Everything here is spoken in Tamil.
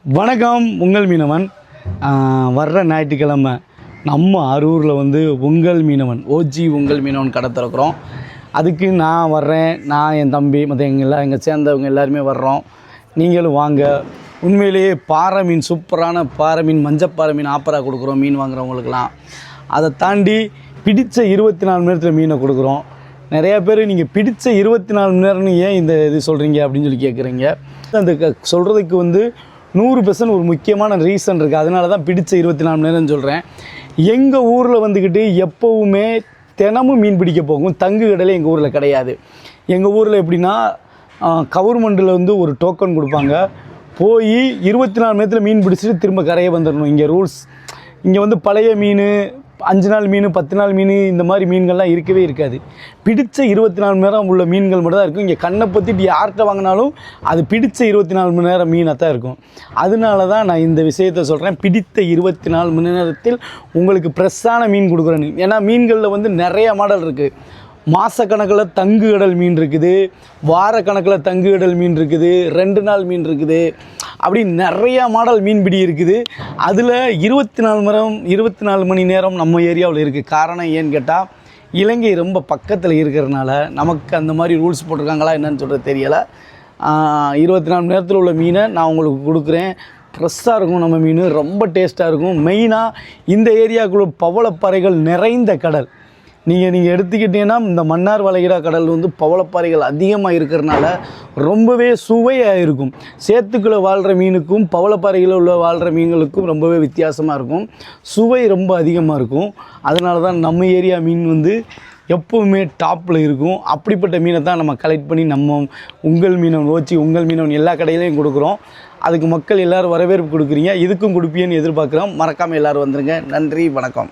வணக்கம். உங்கள் மீனவன். வர்ற ஞாயிற்றுக்கிழமை நம்ம அரூரில் வந்து உங்கள் மீனவன் ஓஜி உங்கள் மீனவன் கடை திறக்கிறோம். அதுக்கு நான் வர்றேன், நான் என் தம்பி மற்ற எங்கள் சேர்ந்தவங்க எல்லாருமே வர்றோம். நீங்களும் வாங்க. உண்மையிலேயே பாறை மீன், சூப்பரான பாறை மீன், மஞ்சப்பாறை மீன் ஆப்பராக கொடுக்குறோம் மீன் வாங்குறவங்களுக்கெல்லாம். அதை தாண்டி பிடித்த 24 மணி நேரத்தில் மீனை கொடுக்குறோம். நிறையா பேர் நீங்கள் பிடித்த 24 மணி நேரம்னு ஏன் இந்த இது சொல்கிறீங்க அப்படின்னு சொல்லி கேட்குறீங்க. அந்த சொல்கிறதுக்கு வந்து 100% ஒரு முக்கியமான ரீசன் இருக்குது. அதனால தான் பிடித்த 24 மணி நேரம்னு சொல்கிறேன். எங்கள் ஊரில் வந்துக்கிட்டு எப்போவுமே தினமும் மீன் பிடிக்க போகும். தங்கு கடலே எங்கள் ஊரில் கிடையாது. எங்கள் ஊரில் எப்படின்னா கவர்மெண்ட்டில் வந்து ஒரு டோக்கன் கொடுப்பாங்க. போய் 24 மணி நேரத்தில் மீன் பிடிச்சிட்டு திரும்ப கரையை வந்துடணும். இங்கே ரூல்ஸ். இங்கே வந்து பழைய மீன், 5 நாள் மீன், 10 நாள் மீன், இந்த மாதிரி மீன்கள்லாம் இருக்கவே இருக்காது. பிடித்த 24 மணி நேரம் உள்ள மீன்கள் மட்டும் தான் இருக்கும். இங்கே கண்ணை பற்றிட்டு யார்கிட்ட வாங்கினாலும் அது பிடித்த 24 மணி நேரம் மீனாக தான் இருக்கும். அதனால தான் நான் இந்த விஷயத்தை சொல்கிறேன். பிடித்த 24 மணி நேரத்தில் உங்களுக்கு ஃப்ரெஷ்ஷான மீன் கொடுக்குறேன்னு. ஏன்னா மீன்களில் வந்து நிறைய மாடல் இருக்குது. மாதக்கணக்கில் தங்கு கடல் மீன் இருக்குது, வாரக்கணக்கில் தங்கு கடல் மீன் இருக்குது, 2 நாள் மீன் இருக்குது, அப்படி நிறையா மாடல் மீன்பிடி இருக்குது. அதில் 24 மணி நேரம் நம்ம ஏரியாவில் இருக்குது. காரணம் ஏன்னு கேட்டால் இலங்கை ரொம்ப பக்கத்தில் இருக்கிறதுனால நமக்கு அந்த மாதிரி ரூல்ஸ் போட்டிருக்காங்களா என்னன்னு சொல்கிறது தெரியலை. 24 மணி நேரத்தில் உள்ள மீனை நான் உங்களுக்கு கொடுக்குறேன். ஃப்ரெஷ்ஷாக இருக்கும். நம்ம மீன் ரொம்ப டேஸ்ட்டாக இருக்கும். மெயினாக இந்த ஏரியாவுக்குள்ள பவளப்பாறைகள் நிறைந்த கடல். நீங்கள் எடுத்துக்கிட்டீங்கன்னா இந்த மன்னார் வளைகுடா கடல் வந்து பவளப்பாறைகள் அதிகமாக இருக்கிறதுனால ரொம்பவே சுவையாக இருக்கும். சேத்துக்குள்ளே வாழ்கிற மீனுக்கும் பவளப்பாறைகளில் உள்ள வாழ்கிற மீன்களுக்கும் ரொம்பவே வித்தியாசமாக இருக்கும். சுவை ரொம்ப அதிகமாக இருக்கும். அதனால தான் நம்ம ஏரியா மீன் வந்து எப்போவுமே டாப்பில் இருக்கும். அப்படிப்பட்ட மீனை தான் நம்ம கலெக்ட் பண்ணி நம்ம உங்கள் மீனவன் ஓச்சி உங்கள் மீனவன் எல்லா கடையிலையும் கொடுக்குறோம். அதுக்கு மக்கள் எல்லோரும் வரவேற்பு கொடுக்குறீங்க. இதுக்கும் கொடுப்பீன்னு எதிர்பார்க்குறோம். மறக்காமல் எல்லோரும் வந்துடுங்க. நன்றி, வணக்கம்.